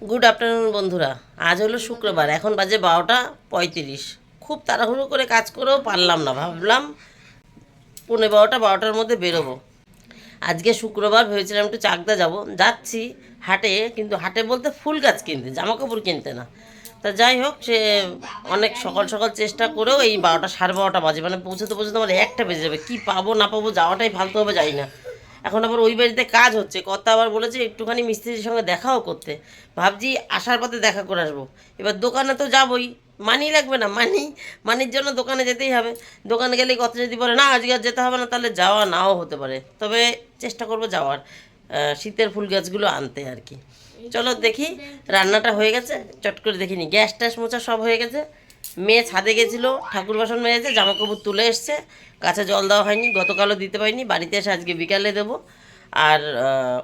Good afternoon বন্ধুরা। আজ হলো শুক্রবার, এখন বাজে 12টা 35। খুব তাড়াহুড়ো করে কাজ করেও পারলাম না, ভাবলাম 12:45-12টার মধ্যে বেরোবো। আজকে শুক্রবার, ভেবেছিলাম একটু চাকদা যাব, যাচ্ছি হাটে, কিন্তু হাটে বলতে ফুল গাছ কিনতে, জামা কাপড় কিনতে না। তা যাই হোক, সে অনেক সকাল সকাল চেষ্টা করেও এই 12টা 12:30 বাজে, মানে পৌঁছতে পৌঁছতে আমার একটা বেজে যাবে। কি পাবো না পাবো, যাওয়াটাই ফালতু হবে, যাই না। এখন আবার ওই বাড়িতে কাজ হচ্ছে, কর্তা আবার বলেছে একটুখানি মিস্ত্রির সঙ্গে দেখাও করতে। ভাবছি আসার পথে দেখা করে আসবো। এবার দোকানে তো যাবই, মানি লাগবে না, মানির জন্য দোকানে যেতেই হবে। দোকানে গেলে কত যদি বলে না আজকে আর যেতে হবে না, তাহলে যাওয়া নাও হতে পারে, তবে চেষ্টা করবো যাওয়ার, শীতের ফুল গাছগুলো আনতে আর কি। চলো দেখি। রান্নাটা হয়ে গেছে, চট করে দেখিনি, গ্যাস ট্যাস মোছা সব হয়ে গেছে। মেয়ে ছাদে গেছিলো, ঠাকুর বাসন মেরেছে, জামা কাপড় তুলে এসছে। গাছে জল দেওয়া হয়নি, গতকালও দিতে পারিনি, বাড়িতে এসে আজকে বিকালে দেবো। আর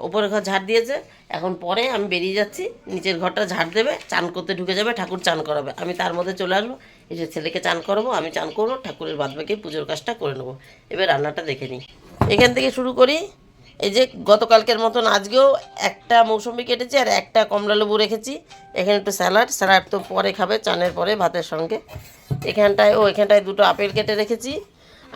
ওপরের ঘর ঝাড় দিয়েছে। এখন পরে আমি বেরিয়ে যাচ্ছি, নিচের ঘরটা ঝাড় দেবে, চান করতে ঢুকে যাবে, ঠাকুর চান করাবে, আমি তার মধ্যে চলে আসবো। এসে ছেলেকে চান করাবো, আমি চান করবো, ঠাকুরের বাদবাকি পুজোর কাজটা করে নেবো। এবার রান্নাটা দেখে নিই, এখান থেকে শুরু করি। এই যে গতকালকের মতন আজকেও একটা মৌসুমি কেটেছি আর একটা কমলা লেবু রেখেছি। এখানে একটু স্যালাড, স্যালাড তো পরে খাবে, চানের পরে ভাতের সঙ্গে। এখানটায় দুটো আপেল কেটে রেখেছি।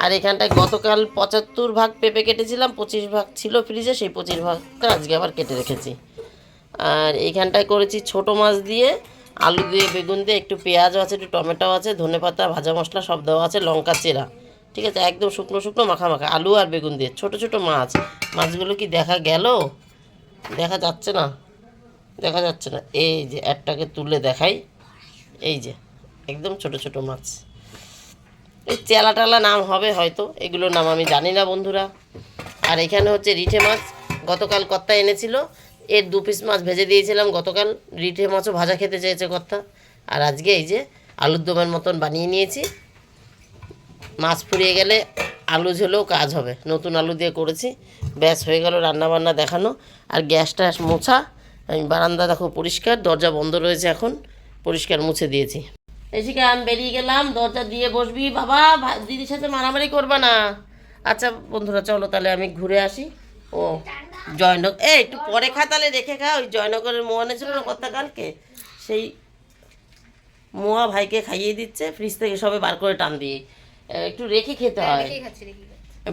আর এখানটায় গতকাল 75 ভাগ পেঁপে কেটেছিলাম, 25 ভাগ ছিল ফ্রিজে, সেই 25 ভাগটা আজকে আবার কেটে রেখেছি। আর এইখানটায় করেছি ছোট মাছ দিয়ে, আলু দিয়ে, বেগুন দিয়ে, একটু পেঁয়াজও আছে, একটু টমেটো আছে, ধনেপাতা, ভাজা মশলা সব দেওয়া আছে, লঙ্কা চেরা। ঠিক আছে, একদম শুকনো শুকনো মাখা মাখা, আলু আর বেগুন দিয়ে, ছোট ছোট মাছ। মাছগুলো কি দেখা গেল? দেখা যাচ্ছে না, দেখা যাচ্ছে না। এই যে একটাকে তুলে দেখাই, এই যে একদম ছোট ছোট মাছ। এই চেলা টালা নাম হবে হয়তো, এগুলোর নাম আমি জানি না বন্ধুরা। আর এখানে হচ্ছে রিঠে মাছ, গতকাল কর্তা এনেছিল, এর 2 পিস মাছ ভেজে দিয়েছিলাম গতকাল। রিঠে মাছও ভাজা খেতে চেয়েছে কর্তা। আর আজকে এই যে আলুর দমের মতন বানিয়ে নিয়েছি। মাছ ফুরিয়ে গেলে আলু ঝোলেও কাজ হবে, নতুন আলু দিয়ে করেছি। ব্যাস হয়ে গেল রান্নাবান্না দেখানো। আর গ্যাসটা মোছা, আমি বারান্দা দেখো পরিষ্কার, দরজা বন্ধ রয়েছে, এখন পরিষ্কার মুছে দিয়েছি। এসিকে আমি বেরিয়ে গেলাম, দরজা দিয়ে বসবি বাবা, দিদির সাথে মারামারি করবা না। আচ্ছা বন্ধুরা, চলো তাহলে আমি ঘুরে আসি। ও জয়নগর, একটু পরে খা, তাহলে রেখে খা। ওই জয়নগরের মোয়া এনেছিল না গতকালকে, সেই মোয়া ভাইকে খাইয়ে দিচ্ছে, ফ্রিজ থেকে সবে বার করে টান দিয়ে। একটু রেখে খেতে হয়,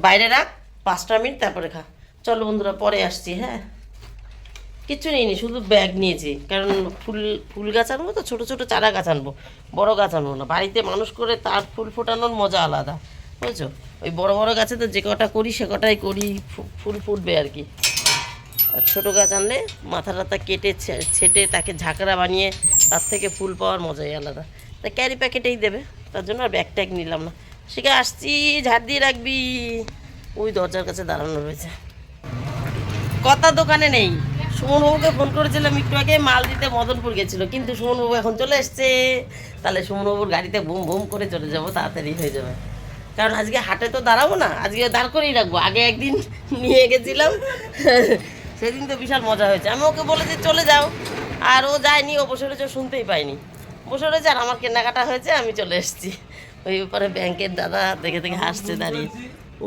বাইরে রাখ 5টা মিনিট, তারপরে খা। চলো বন্ধুরা, পরে আসছি। হ্যাঁ, কিচ্ছু নিইনি, শুধু ব্যাগ নিয়েছি, কারণ ফুল ফুল গাছ আনবো তো, ছোটো ছোটো চারা গাছ আনবো, বড় গাছ আনবো না। বাড়িতে মানুষ করে তার ফুল ফোটানোর মজা আলাদা, বুঝছো? ওই বড় বড় গাছে তো যে কটা করি সে কটাই করি, ফুল ফুটবে আর কি। আর ছোটো গাছ আনলে মাথা টাথা কেটে ছেটে তাকে ঝাঁকড়া বানিয়ে তার থেকে ফুল পাওয়ার মজাই আলাদা। তা ক্যারি প্যাকেটেই দেবে, তার জন্য আর ব্যাগ ট্যাগ নিলাম না। সেটা আসছি, ঝাড় দিয়ে রাখবি। ওই দরজার কাছে দাঁড়ানো রয়েছে, কথা দোকানে নেই। সুমনবাবুকে ফোন করেছিলাম একটু আগে, মাল দিতে মদনপুর গেছিলো, কিন্তু সুমনবাবু এখন চলে এসছে। তাহলে সুমনবাবুর গাড়িতে বুম বুম করে চলে যাবো, তাড়াতাড়ি হয়ে যাবে। কারণ আজকে হাটে তো দাঁড়াবো না, আজকে দাঁড় করেই রাখবো। আগে একদিন নিয়ে গেছিলাম, সেদিন তো বিশাল মজা হয়েছে। আমি ওকে বলেছি চলে যাও, আর ও যায়নি, ও বসে রয়েছে, শুনতেই পাইনি, বসে রয়েছে। আর আমার কেনাকাটা হয়েছে, আমি চলে এসেছি। ওই ব্যাপারে ব্যাংকের দাদা দেখে দেখে হাসছে দাঁড়িয়ে,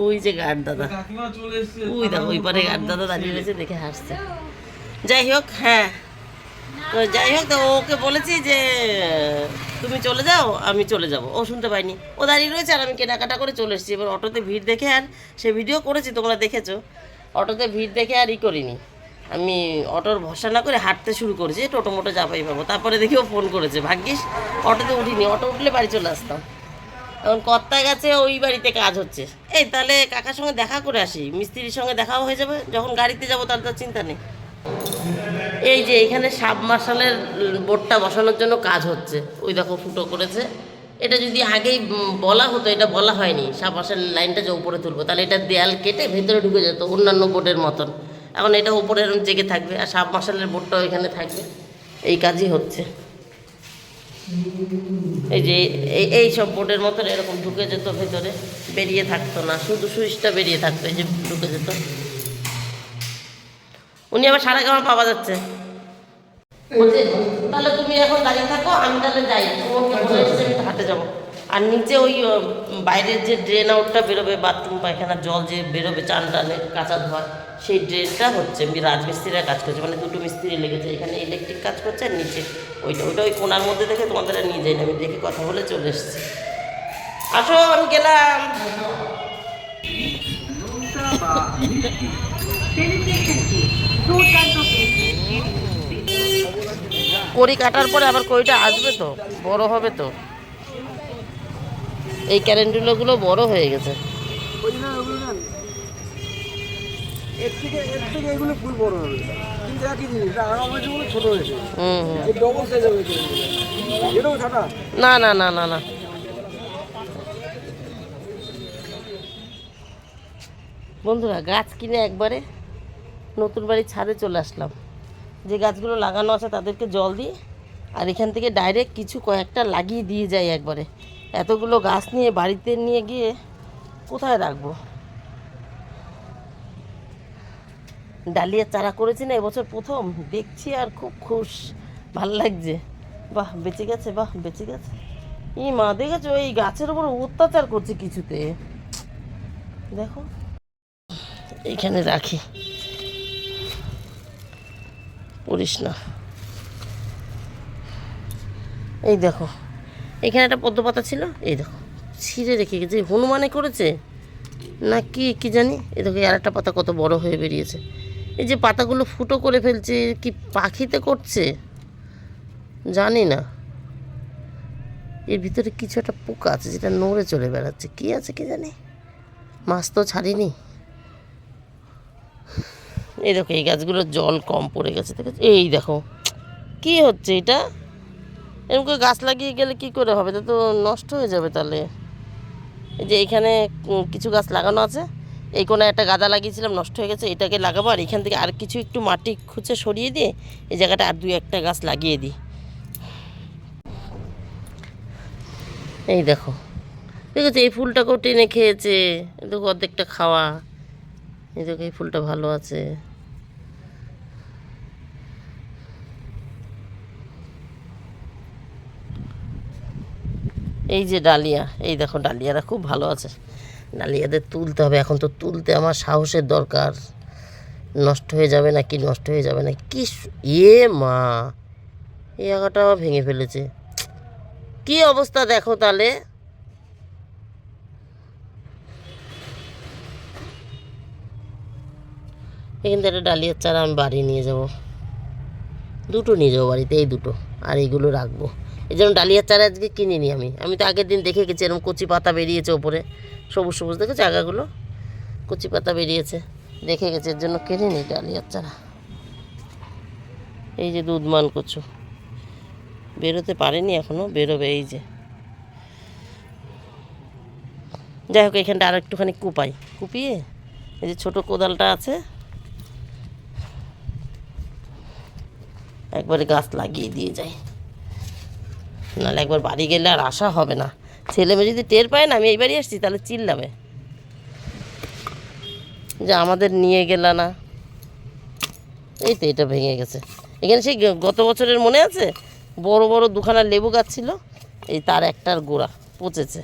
ওই যে গার্ড দাদা, ওই দেখো ওই পারে গার্ড দাদা দাঁড়িয়ে রয়েছে, দেখে হাসছে। যাই হোক, হ্যাঁ, তো যাই হোক, তো ওকে বলেছি যে তুমি চলে যাও, আমি চলে যাব। ও শুনতে পাইনি, ও দাঁড়িয়ে রয়েছে, আর আমি কেনাকাটা করে চলে এসেছি। এবার অটোতে ভিড় দেখে, আর সে ভিডিও করেছি, তোমরা দেখেছো, অটোতে ভিড় দেখে আর করিনি। আমি অটোর ভরসা না করে হাঁটতে শুরু করেছি, টোটো মোটো চাপাই পাবো। তারপরে দেখি ও ফোন করেছে, ভাগ্যিস অটোতে উঠিনি, অটো উঠলে বাড়ি চলে আসতাম। এখন কর্তা গেছে, ওই বাড়িতে কাজ হচ্ছে। এই তাহলে কাকার সঙ্গে দেখা করে আসি, মিস্ত্রির সঙ্গে দেখাও হয়ে যাবে, যখন গাড়িতে যাবো তার তো চিন্তা নেই। এই যে এখানে সাবমার্শালের বোর্ডটা বসানোর জন্য কাজ হচ্ছে, ওই দেখো ফুটো করেছে। এটা যদি আগেই বলা হতো, এটা বলা হয়নি, সাবমার্শাল লাইনটা যে উপরে তুলবো, তাহলে এটা দেয়াল কেটে ভেতরে ঢুকে যেত অন্যান্য বোর্ডের মতন। এখন এটা উপরে এরকম জেগে থাকবে, আর সাবমার্শালের বোর্ডটাও এখানে থাকবে। এই কাজই হচ্ছে। এই যে এই সব বোর্ডের মতন এরকম ঢুকে যেত ভেতরে, বেরিয়ে থাকতো না, শুধু সুইচটা বেরিয়ে থাকতো, এই যে ঢুকে যেত। উনি আবার সারা কেমন পাওয়া যাচ্ছে, বলছে তাহলে তুমি এখন দাঁড়িয়ে থাকো, আমি তাহলে যাই, তোমাকে বলে এসেছি আমি হাঁটে যাবো। আর নিচে ওই বাইরের যে ড্রেন আউটটা বেরোবে, বাথরুম পায়খানার জল যে বেরোবে চান টানে কাঁচা ধোয়া, সেই ড্রেনটা হচ্ছে রাজমিস্ত্রিরা কাজ করছে, মানে দুটো মিস্ত্রি লেগেছে, এখানে ইলেকট্রিক কাজ করছে আর নিচে ওইটা ওই কোণার মধ্যে দেখে তোমাদের আর নিয়ে যাই না, আমি দেখে কথা বলে চলে এসেছি। আসো আমি গেলাম। কড়ি কাটার পরে আবার কড়িটা আসবে তো, বড় হবে তো, এই ক্যালেন্ডুলাগুলো বড় হয়ে গেছে। এর থেকে এগুলো ফুল বড় হবে, কিন্তু একই জিনিস, এটা আগাম হয়েছে বলে ছোট হয়েছে। এই ডবল সাইজ হবে, এটাও ছোটা। না না না না না, বন্ধুরা গাছ কিনে একবারে নতুন বাড়ির ছাদে চলে আসলাম। যে গাছগুলো লাগানো আছে তাদেরকে জল দিই, আর এখান থেকে ডাইরেক্ট কিছু কয়েকটা লাগিয়ে দিয়ে যাই একবারে। এতগুলো গাছ নিয়ে বাড়িতে নিয়ে গিয়ে কোথায় রাখবো? ডালিয়ার চারা করেছি না এবছর প্রথম, দেখছি আর খুব খুশ, ভাল লাগছে। বাহ বেঁচে গেছে, বাহ বেঁচে গেছে। এই মা দেখেছো এই গাছের উপর অত্যাচার করছে কিছুতে, দেখো এইখানে রাখি, পড়িস না। এই দেখো এখানে একটা পদ্ম পাতা ছিল, এই দেখো ছিঁড়ে রেখে গেছে, হনুমানে করেছে না কি কি জানি। এই দেখো আর একটা পাতা কত বড় হয়ে বেরিয়েছে। এই যে পাতাগুলো ফুটো করে ফেলছে, কি পাখিতে করছে জানি না। এর ভিতরে কিছু একটা পোকা আছে যেটা নড়ে চলে বেড়াচ্ছে, কি আছে কি জানি, মাছ তো ছাড়িনি। এই দেখো এই গাছগুলোর জল কম পড়ে গেছে, দেখেছো? এই দেখো কি হচ্ছে এটা, এরকম করে গাছ লাগিয়ে গেলে কি করে হবে, তা তো নষ্ট হয়ে যাবে তাহলে। এই যে এখানে কিছু গাছ লাগানো আছে, এই কোণে একটা গাদা লাগিয়েছিলাম নষ্ট হয়ে গেছে, এটাকে লাগাবো। আর এখান থেকে আর কিছু একটু মাটি খুঁচে সরিয়ে দিয়ে এই জায়গাটা আর দুই একটা গাছ লাগিয়ে দিই। এই দেখো দেখেছো এই ফুলটাকেও টেনে খেয়েছে, দেখো অর্ধেকটা খাওয়া। এই দেখো এই ফুলটা ভালো আছে। এই যে ডালিয়া, এই দেখো ডালিয়ারা খুব ভালো আছে, ডালিয়াদের তুলতে হবে। এখন তো তুলতে আমার সাহসের দরকার, নষ্ট হয়ে যাবে না কি, নষ্ট হয়ে যাবে না কি। মা এই আগাটা ভেঙে ফেলেছে, কি অবস্থা দেখো তাহলে। এখান থেকে একটা ডালিয়ার চারা আমি বাড়ি নিয়ে যাব, দুটো নিয়ে যাবো বাড়িতে, এই দুটো, আর এইগুলো রাখবো। এই জন্য ডালিয়ার চারা আজকে কিনিনি আমি তো আগের দিন দেখে গেছি, এরকম কচি পাতা বেরিয়েছে ওপরে, সবুজ সবুজ দেখো জায়গাগুলো, কচি পাতা বেরিয়েছে, দেখে গেছে, এর জন্য কিনিনি ডালিয়ার চারা। এই যে দুধমান কচু বেরোতে পারেনি এখনও, বেরোবে। এই যে যাই হোক এখানটা আর একটুখানি কুপিয়ে এই যে ছোটো কোদালটা আছে, একবারে গাছ লাগিয়ে দিয়ে যায়, নাহলে একবার বাড়ি গেলে আর আসা হবে না। ছেলে মেয়ে যদি টের পায় না আমি এই বাড়ি আসছি, তাহলে চিল্লাবে যে আমাদের নিয়ে গেল না। এই তো এটা ভেঙে গেছে। এখানে সেই গত বছরের মনে আছে বড় বড় দুখানা লেবু গাছ ছিল, এই তার একটার গোড়া পচেছে,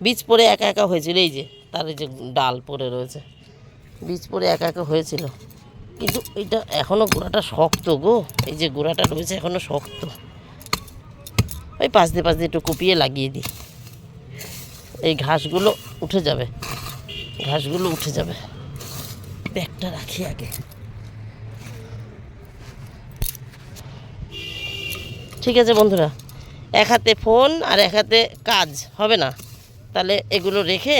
বীজ পড়ে একা একা হয়েছিল। এই যে তার এই যে ডাল পড়ে রয়েছে, বীজ পড়ে একা একা হয়েছিল, কিন্তু এটা এখনও গোড়াটা শক্ত গো, এই যে গোড়াটা রয়েছে এখনও শক্ত। ওই পাশ দিয়ে একটু কুপিয়ে লাগিয়ে দিই, এই ঘাসগুলো উঠে যাবে, ঘাসগুলো উঠে যাবে। ব্যাগটা রাখি আগে। ঠিক আছে বন্ধুরা, এক হাতে ফোন আর এক হাতে কাজ হবে না, তাহলে এগুলো রেখে,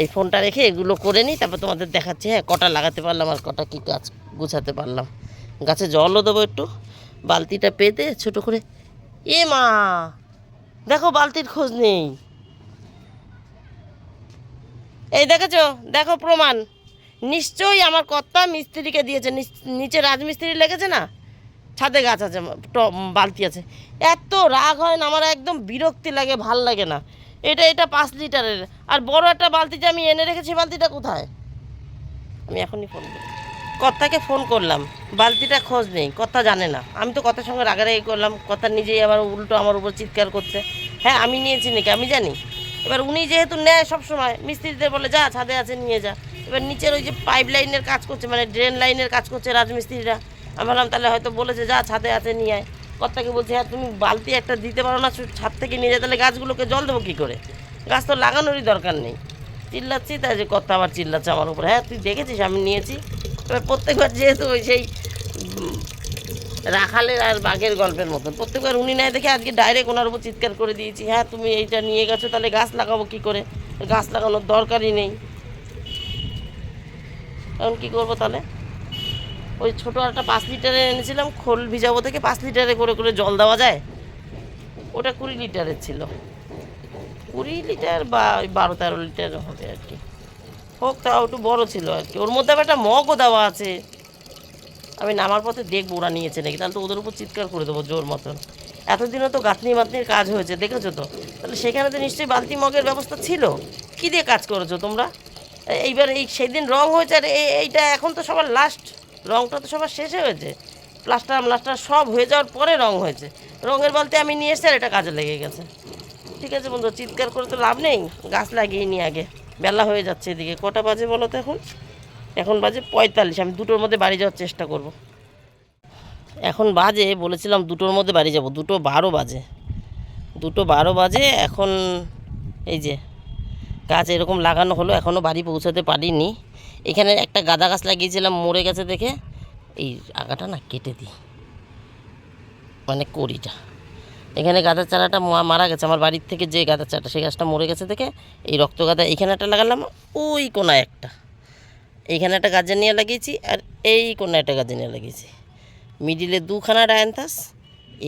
এই ফোনটা রেখে এগুলো করে নিই, তারপর তোমাদের দেখাচ্ছি হ্যাঁ কটা লাগাতে পারলাম আর কটা কী গাছ গুছাতে পারলাম। গাছে জলও দেবো একটু, বালতিটা পেতে ছোটো করে। মা দেখো বালতির খোঁজ নেই, এই দেখেছো, দেখো প্রমাণ, নিশ্চয়ই আমার কর্তা মিস্ত্রিকে দিয়েছে, নিচে রাজমিস্ত্রি লেগেছে না, ছাদে গাছ আছে, বালতি আছে। এত রাগ হয় না আমার, একদম বিরক্তি লাগে, ভাল লাগে না। এটা 5 লিটারের, আর বড় একটা বালতি যে আমি এনে রেখেছি, বালতিটা কোথায়? আমি এখনই ফোন করি, কর্তাকে ফোন করলাম, বালতিটা খোঁজ নেই, কর্তা জানে না। আমি তো কর্তার সঙ্গে রাগারাগি করলাম, কর্তা নিজেই আবার উল্টো আমার উপর চিৎকার করছে, হ্যাঁ আমি নিয়েছি নাকি আমি জানি? এবার উনি যেহেতু নেয় সবসময়, মিস্ত্রিদের বলে যা ছাদে আছে নিয়ে যা। এবার নিচের ওই যে পাইপ লাইনের কাজ করছে, মানে ড্রেন লাইনের কাজ করছে রাজমিস্ত্রিরা, আমি ভাবলাম তাহলে হয়তো বলেছে যা ছাদে আছে নিয়ে আয়। কর্তাকে বলছে হ্যাঁ তুমি বালতি একটা দিতে পারো না ছাদ থেকে নিয়ে যায়, তাহলে গাছগুলোকে জল দেবো কী করে? গাছ তো লাগানোরই দরকার নেই। চিল্লাচ্ছি, তাই যে কর্তা আবার চিল্লাচ্ছে আমার উপরে, হ্যাঁ তুই দেখেছিস আমি নিয়েছি। এবার প্রত্যেকবার যেহেতু ওই সেই রাখালের আর বাঘের গল্পের মতন, প্রত্যেকবার উনি নেয় দেখে আজকে ডাইরেক্ট ওনার উপর চিৎকার করে দিয়েছি, হ্যাঁ তুমি এইটা নিয়ে গেছো তাহলে গাছ লাগাবো কী করে? গাছ লাগানোর দরকারই নেই। এখন কী করবো তাহলে? ওই ছোটো একটা 5 লিটারে এনেছিলাম, খোল ভিজাবো থেকে 5 লিটারে করে করে জল দেওয়া যায়, ওটা 20 লিটারের ছিল। 20 লিটার বা 12-13 লিটার হবে আর কি, হোক তাও একটু বড়ো ছিল আর কি। ওর মধ্যে আবার একটা মগও দেওয়া আছে। আমি নামার পথে দেখবো ওরা নিয়েছে নাকি, তাহলে তো ওদের উপর চিৎকার করে দেবো জোর মতন। এতদিনও তো গাঁথনি মাতনির কাজ হয়েছে দেখেছো তো, তাহলে সেখানে তো নিশ্চয়ই বালতি মগের ব্যবস্থা ছিল। কী দিয়ে কাজ করেছো তোমরা? এইবার এই সেদিন রং হয়েছে, আর এইটা এখন তো সবার লাস্ট, রংটা তো সবার শেষে হয়েছে, প্লাস্টার সব হয়ে যাওয়ার পরে রং হয়েছে। রঙের বালতি আমি নিয়ে এসেছি আর এটা কাজে লেগে গেছে। ঠিক আছে বন্ধু, চিৎকার করে তো লাভ নেই, গাছ লাগিয়ে নিই আগে, বেলা হয়ে যাচ্ছে এদিকে। কটা বাজে বলো তো এখন? এখন বাজে 45। আমি 2টোর মধ্যে বাড়ি যাওয়ার চেষ্টা করব। এখন বাজে বলেছিলাম 2টোর মধ্যে বাড়ি যাব, 2:12 বাজে, 2:12 বাজে এখন। এই যে গাছ এরকম লাগানো হলো, এখনও বাড়ি পৌঁছাতে পারিনি। এখানে একটা গাঁদা গাছ লাগিয়েছিলাম, মরে গেছে দেখে এই আগাটা না কেটে দিই, মানে কড়িটা। এখানে গাঁদার চারাটা মারা গেছে, আমার বাড়ির থেকে যে গাঁদার চারাটা সেই গাছটা মরে গেছে দেখে এই রক্ত গাঁদা এখানে একটা লাগালাম, ওই কোনায় একটা, এইখানে একটা গার্জেনিয়া লাগিয়েছি, আর এই কোনায় একটা গার্জেনিয়া লাগিয়েছি। মিডিলে 2খানা ডায়ান্থাস,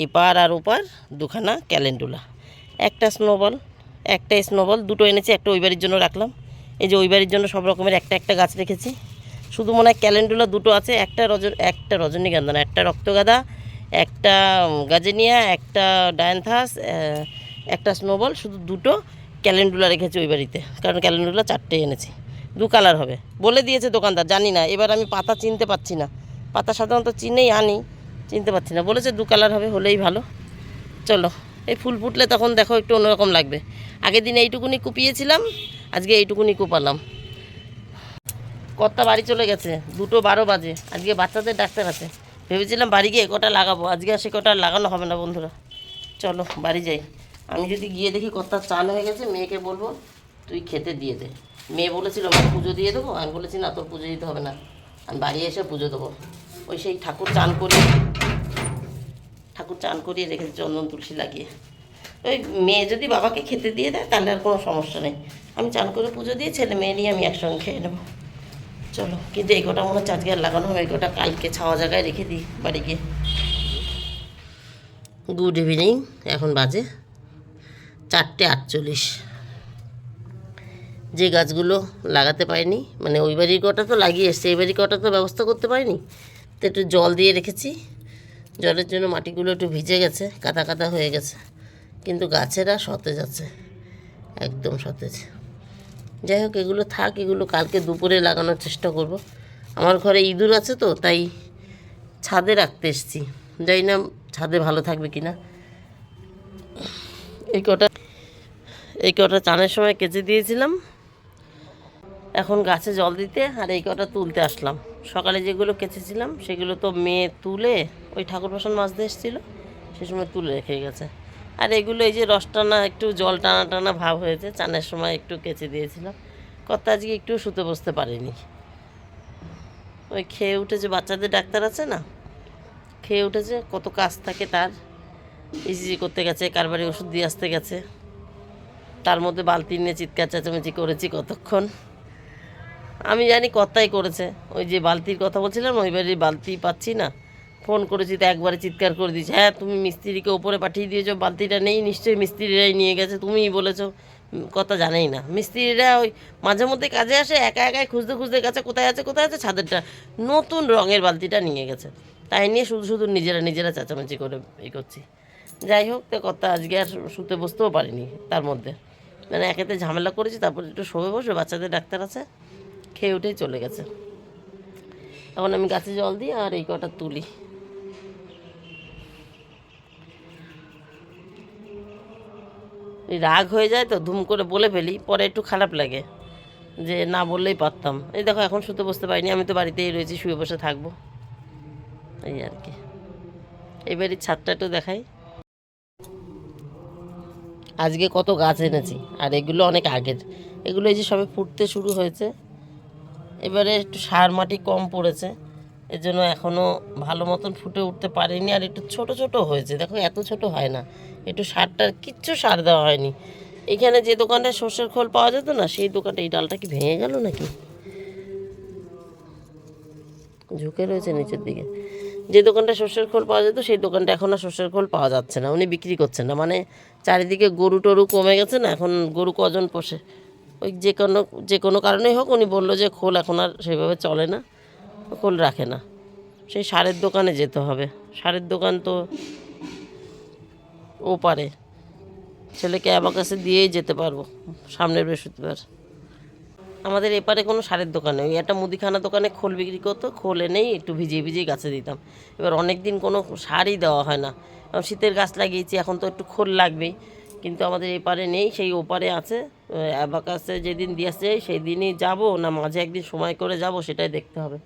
এপার আর ওপার 2খানা ক্যালেন্ডুলা, একটা স্নোবল, একটা স্নোবল, 2টো এনেছি, একটা ওই বাড়ির জন্য রাখলাম। এই যে ওই বাড়ির জন্য সব রকমের একটা একটা গাছ রেখেছি। শুধু মনে হয় ক্যালেন্ডুলা 2টো আছে, একটা রজনীগন্ধা না, একটা রক্তগাঁদা, একটা গাজেনিয়া, একটা ডায়ান্থাস, একটা স্নোবল, শুধু 2টো ক্যালেন্ডুলা রেখেছি ওই বাড়িতে, কারণ ক্যালেন্ডুলা 4টে এনেছি। 2 কালার হবে বলে দিয়েছে দোকানদার, জানি না, এবার আমি পাতা চিনতে পারছি না, পাতা সাধারণত চিনেই আনি, চিনতে পারছি না, বলেছে 2 কালার হবে, হলেই ভালো। চলো, এই ফুল ফুটলে তখন দেখো একটু অন্যরকম লাগবে। আগের দিন এইটুকুনি কুপিয়েছিলাম, আজকে এইটুকুনি কুপালাম। কর্তা বাড়ি চলে গেছে, 2:12 বাজে, আজকে বাচ্চাদের ডাক্তার আছে। ভেবেছিলাম বাড়ি গিয়ে কটা লাগাবো, আজকে আর সে কটা লাগানো হবে না বন্ধুরা। চলো বাড়ি যাই। আমি যদি গিয়ে দেখি কর্তার চান হয়ে গেছে, মেয়েকে বলবো তুই খেতে দিয়ে দে। মেয়ে বলেছিল মা পুজো দিয়ে দেবো, আমি বলেছি না তোর পুজো দিতে হবে না, আমি বাড়ি এসে পুজো দেবো। ওই সেই ঠাকুর চান করিয়ে রেখেছি চন্দন তুলসী লাগিয়ে। ওই মেয়ে যদি বাবাকে খেতে দিয়ে দেয় তাহলে আর কোনো সমস্যা নেই, আমি চান করে পুজো দিয়ে ছেলে মেয়ে নিয়ে আমি একসঙ্গে খেয়ে নেবো। চলো, কিন্তু এই কটা মনে হচ্ছে আজকে আর লাগানো হবে, এই কটা কালকে ছাওয়া জায়গায় রেখে দিই বাড়ি গিয়ে। গুড ইভিনিং, এখন বাজে 4:48। যে গাছগুলো লাগাতে পারিনি, মানে ওই বাড়ির কটা তো লাগিয়ে এসছে, এই বাড়ির কটা তো ব্যবস্থা করতে পারিনি, তো একটু জল দিয়ে রেখেছি। জলের জন্য মাটিগুলো একটু ভিজে গেছে, কাদা কাদা হয়ে গেছে, কিন্তু গাছেরা সতেজ আছে, একদম সতেজ। যাই হোক, এগুলো থাক, এগুলো কালকে দুপুরে লাগানোর চেষ্টা করব। আমার ঘরে ইঁদুর আছে তো, তাই ছাদে রাখতে এসেছি, জানি না ছাদে ভালো থাকবে কি না। এই কটা চানের সময় কেচে দিয়েছিলাম, এখন গাছে জল দিতে, আর এই কটা তুলতে আসলাম। সকালে যেগুলো কেচেছিলাম সেগুলো তো মেয়ে তুলে ওই ঠাকুর বাসন মাজতে এসেছিলো, সে সময় তুলে রেখে গেছে। আর এগুলো এই যে রস টানা, একটু জল টানা টানা ভাব হয়েছে, চানের সময় একটু কেচে দিয়েছিলাম। কর্তা আজকে একটু শুতে বসতে পারিনি, ওই খেয়ে উঠেছে, বাচ্চাদের ডাক্তার আছে না, খেয়ে উঠেছে, কত কাজ থাকে তার, ইসিজি করতে গেছে, কারবারি ওষুধ দিয়ে আসতে গেছে, তার মধ্যে বালতি নিয়ে চিৎকার চেঁচামেচি করেছি কতক্ষণ। আমি জানি কর্তাই করেছে, ওই যে বালতির কথা বলছিলাম, ওই বাড়ির বালতি পাচ্ছি না, ফোন করেছি তো একবারে চিৎকার করে দিয়েছে, হ্যাঁ তুমি মিস্ত্রিকে ওপরে পাঠিয়ে দিয়েছো, বালতিটা নেই, নিশ্চয়ই মিস্ত্রিরাই নিয়ে গেছে, তুমিই বলেছো। কথা জানেই না, মিস্ত্রিরা ওই মাঝে মধ্যে কাজে আসে, একা একাই খুঁজতে খুঁজতে গেছে কোথায় আছে ছাদেরটা, নতুন রঙের বালতিটা নিয়ে গেছে, তাই নিয়ে শুধু শুধু নিজেরা চেঁচামেচি করে এই করছি। যাই হোক, তো কর্তা আজকে আর শুতে বসতেও পারিনি, তার মধ্যে মানে একেতে ঝামেলা করেছি, তারপর একটু শোবে বসবে, বাচ্চাদের ডাক্তার আছে, খেয়ে উঠেই চলে গেছে। এখন আমি গাছে জল দিই আর এই কটা তুলি। ওই রাগ হয়ে যায় তো ধুম করে বলে ফেলি, পরে একটু খারাপ লাগে যে না বললেই পারতাম। এই দেখো এখন শুতে বসতে পারিনি, আমি তো বাড়িতেই রয়েছি, শুয়ে বসে থাকবো এই আর কি। এবারই ছাদটা একটু দেখাই। আজকে কত গাছ এনেছি, আর এগুলো অনেক আগের, এগুলো এই যে সবে ফুটতে শুরু হয়েছে। এবারে একটু সার মাটি কম পড়েছে, এর জন্য এখনও ভালো মতন ফুটে উঠতে পারেনি, আর একটু ছোট ছোট হয়েছে, দেখো এত ছোট হয় না, একটু সারটার কিচ্ছু সার দেওয়া হয়নি। এখানে যে দোকানটায় সর্ষের খোল পাওয়া যেত না, সেই দোকানটা, এই ডালটা কি ভেঙে গেল নাকি, ঝুঁকে রয়েছে নিচের দিকে। যে দোকানটা সর্ষের খোল পাওয়া যেত সেই দোকানটা এখন আর সর্ষের খোল পাওয়া যাচ্ছে না, উনি বিক্রি করছেন না, মানে চারিদিকে গরু টরু কমে গেছে না, এখন গরু কজন পোষে, ওই যে কোনো কারণেই হোক উনি বললো যে খোল এখন আর সেভাবে চলে না, খোল রাখে না, সেই সারের দোকানে যেতে হবে। সারের দোকান তো ও পারে, ছেলেকে অ্যাবাকাসে দিয়েই যেতে পারবো সামনের বৃহস্পতিবার। আমাদের এপারে কোনো সারের দোকান নেই, ওই একটা মুদিখানা দোকানে খোল বিক্রি করতো, খোল এনেই একটু ভিজিয়ে ভিজিয়ে গাছে দিতাম। এবার অনেক দিন কোনো সারই দেওয়া হয় না, এখন শীতের গাছ লাগিয়েছি, এখন তো একটু খোল লাগবেই, কিন্তু আমাদের এপারে নেই, সেই ওপারে আছে। অ্যাবাকাসে যেদিন দিয়ে আসছে সেই দিনই যাবো, না মাঝে একদিন সময় করে যাব সেটাই দেখতে হবে।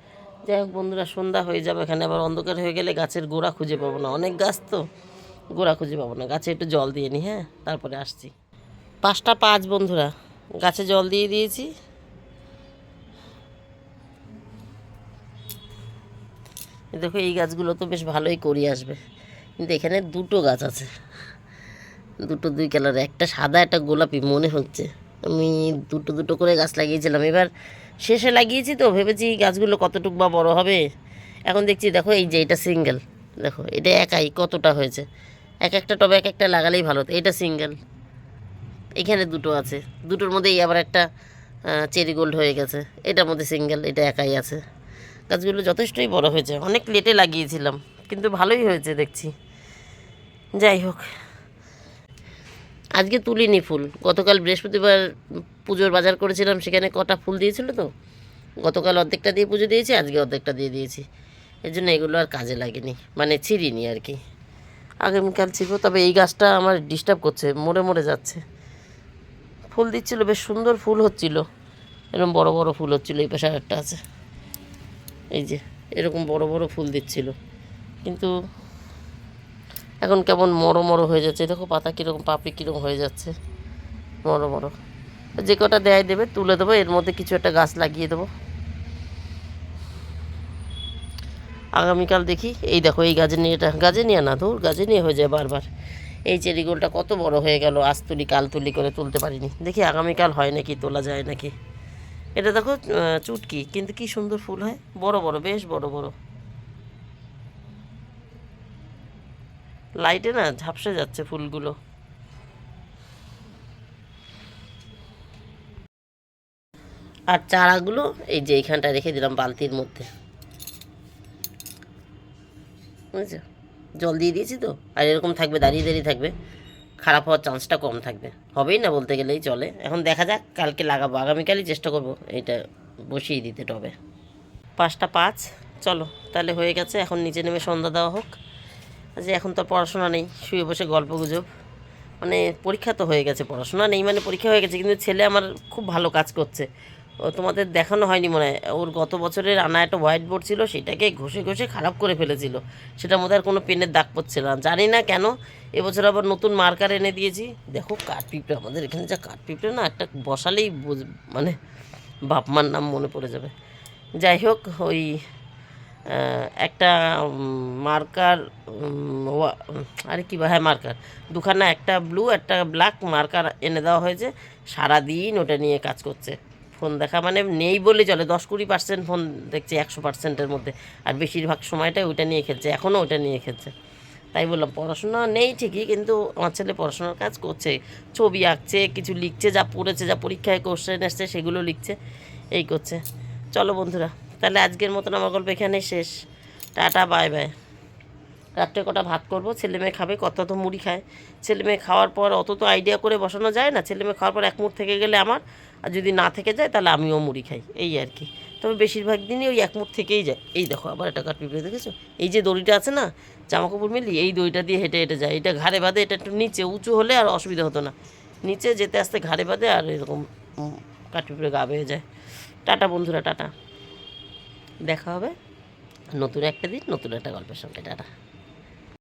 যাই হোক বন্ধুরা, সন্ধ্যা হয়ে যাবে, এখানে আবার অন্ধকার হয়ে গেলে গাছের গোড়া খুঁজে পাবো না, অনেক গাছ তো গোড়া খুঁজে পাবো না। গাছে একটু জল দিয়ে নিই, হ্যাঁ, তারপরে আসছি। 5টা 5 বন্ধুরা, গাছে জল দিয়ে দিয়েছি। দেখো এই গাছগুলো তো বেশ ভালোই করি আসবে, কিন্তু এখানে দুটো গাছ আছে, দুটো দুই কালার, একটা সাদা একটা গোলাপি মনে হচ্ছে। আমি দুটো দুটো করে গাছ লাগিয়েছিলাম, এবার শেষে লাগিয়েছি তো ভেবেছি গাছগুলো কতটুকু বা বড় হবে। এখন দেখছি দেখো এই যে এটা সিঙ্গেল, দেখো এটা একাই কতটা হয়েছে, এক একটা টবে এক একটা লাগালেই ভালো হতো। এটা সিঙ্গেল, এখানে দুটো আছে, দুটোর মধ্যেই আবার একটা চেরি গোল্ড হয়ে গেছে, এটার মধ্যে সিঙ্গেল, এটা একাই আছে। গাছগুলো যথেষ্টই বড় হয়েছে, অনেক লেটে লাগিয়েছিলাম কিন্তু ভালোই হয়েছে দেখছি। যাই হোক, আজকে তুলিনি ফুল, গতকাল বৃহস্পতিবার পুজোর বাজার করেছিলাম, সেখানে কটা ফুল দিয়েছিল তো, গতকাল অর্ধেকটা দিয়ে পুজো দিয়েছি, আজকে অর্ধেকটা দিয়ে দিয়েছি, এর জন্য এগুলো আর কাজে লাগেনি, মানে ছিঁড়িনি আর কি, আগামীকাল ছিড়ব। তবে এই গাছটা আমার ডিস্টার্ব করছে, মরে মরে যাচ্ছে। ফুল দিচ্ছিল, বেশ সুন্দর ফুল হচ্ছিল, এরকম বড় বড় ফুল হচ্ছিল, এই পাশে একটা আছে, এই যে এরকম বড় বড় ফুল দিচ্ছিল, কিন্তু এখন কেমন মরো মরো হয়ে যাচ্ছে, দেখো পাতা কীরকম, পাপড়ি কীরকম হয়ে যাচ্ছে, মরো মরো। যে কটা দেয় দেবে তুলে দেবো, এর মধ্যে কিছু একটা গাছ লাগিয়ে দেবো। আগামীকাল দেখি, এই দেখো এই গাজেনিয়াটা, গাজেনিয়া না ধুর, গাজেনিয়া হয়ে যায় বারবার। এই চেরিগোলটা কত বড় হয়ে গেল, আজ তুলি কাল তুলি করে তুলতে পারিনি, দেখি আগামীকাল হয় নাকি, তোলা যায় নাকি। এটা দেখো চুটকি, কিন্তু কি সুন্দর ফুল হয়, বড় বড়, বেশ বড় বড়, লাইটে না ঝাপসে যাচ্ছে ফুলগুলো। আর চারাগুলো এই যে এইখানটা রেখে দিলাম বালতির মধ্যে, বুঝেছো, জল দিয়ে দিয়েছি তো, আর এরকম থাকবে, দাঁড়িয়ে দাঁড়িয়ে থাকবে, খারাপ হওয়ার চান্সটা কম থাকবে, হবেই না বলতে গেলেই চলে। এখন দেখা যাক, কালকে লাগাবো, আগামীকালই চেষ্টা করবো এটা বসিয়ে দিতে টবে। 5টা 5, চলো তাহলে হয়ে গেছে, এখন নিচে নেমে সন্ধ্যা দেওয়া হোক। যে এখন তো পড়াশোনা নেই, শুয়ে বসে গল্প গুজব, মানে পরীক্ষা তো হয়ে গেছে, পড়াশোনা নেই মানে পরীক্ষা হয়ে গেছে, কিন্তু ছেলে আমার খুব ভালো কাজ করছে। ও তোমাদের দেখানো হয়নি মনে হয়, ওর গত বছরের আনা একটা হোয়াইট বোর্ড ছিল, সেটাকে ঘষে ঘষে খারাপ করে ফেলেছিল, সেটার মধ্যে আর কোনো পেনের দাগ পড়ছিল না, জানি না কেন। এবছর আবার নতুন মার্কার এনে দিয়েছি। দেখো কাঠপিঁপড়ে, আমাদের এখানে যা কাঠপিঁপড়ে না, একটা বসালেই মানে বাপ মার নাম মনে পড়ে যাবে। যাই হোক, ওই একটা মার্কার, আরে কী হ্যাঁ মার্কার দুখানা, একটা ব্লু একটা ব্ল্যাক মার্কার এনে দেওয়া হয়েছে, সারাদিন ওটা নিয়ে কাজ করছে। ফোন দেখা মানে নেই বলে চলে, 10-20% ফোন দেখছে 100%-এর মধ্যে, আর বেশিরভাগ সময়টাই ওইটা নিয়ে খেলছে, এখনও ওইটা নিয়ে খেলছে। তাই বললাম পড়াশোনা নেই ঠিকই, কিন্তু আমার ছেলে পড়াশোনার কাজ করছে, ছবি আঁকছে, কিছু লিখছে, যা পড়েছে, যা পরীক্ষায় কোশ্চেন এসছে সেগুলো লিখছে, এই করছে। চলো বন্ধুরা, তাহলে আজকের মতন আমার গল্প এখানেই শেষ। Tata, bye bye. রাত্রে কটা ভাত করব, ছেলে মেয়ে খাবে, কত তো মুড়ি খায়, ছেলে মেয়ে খাওয়ার পর অত তো আইডিয়া করে বসানো যায় না, ছেলে মেয়ে খাওয়ার পর এক মুঠ থেকে গেলে আমার, আর যদি না থেকে যায় তাহলে আমিও মুড়ি খাই, এই আর কি। তবে বেশিরভাগ দিনই ওই এক মুঠ থেকেই যায়। এই দেখো আবার একটা কাঠপিঁপড়ে দেখেছো, এই যে দড়িটা আছে না জামা কাপড় মেলি, এই দড়িটা দিয়ে হেঁটে হেঁটে যায়, এটা ঘাড়ে বাঁধে, এটা একটু নিচে উঁচু হলে আর অসুবিধা হতো না, নিচে যেতে আসতে ঘাড়ে বাঁধে আর এরকম কাঠপিঁপড়ে গা বেয়ে যায়। টাটা বন্ধুরা, টাটা। দেখা হবে নতুন একটা দিন নতুন একটা গল্পের সঙ্গে। টাটা।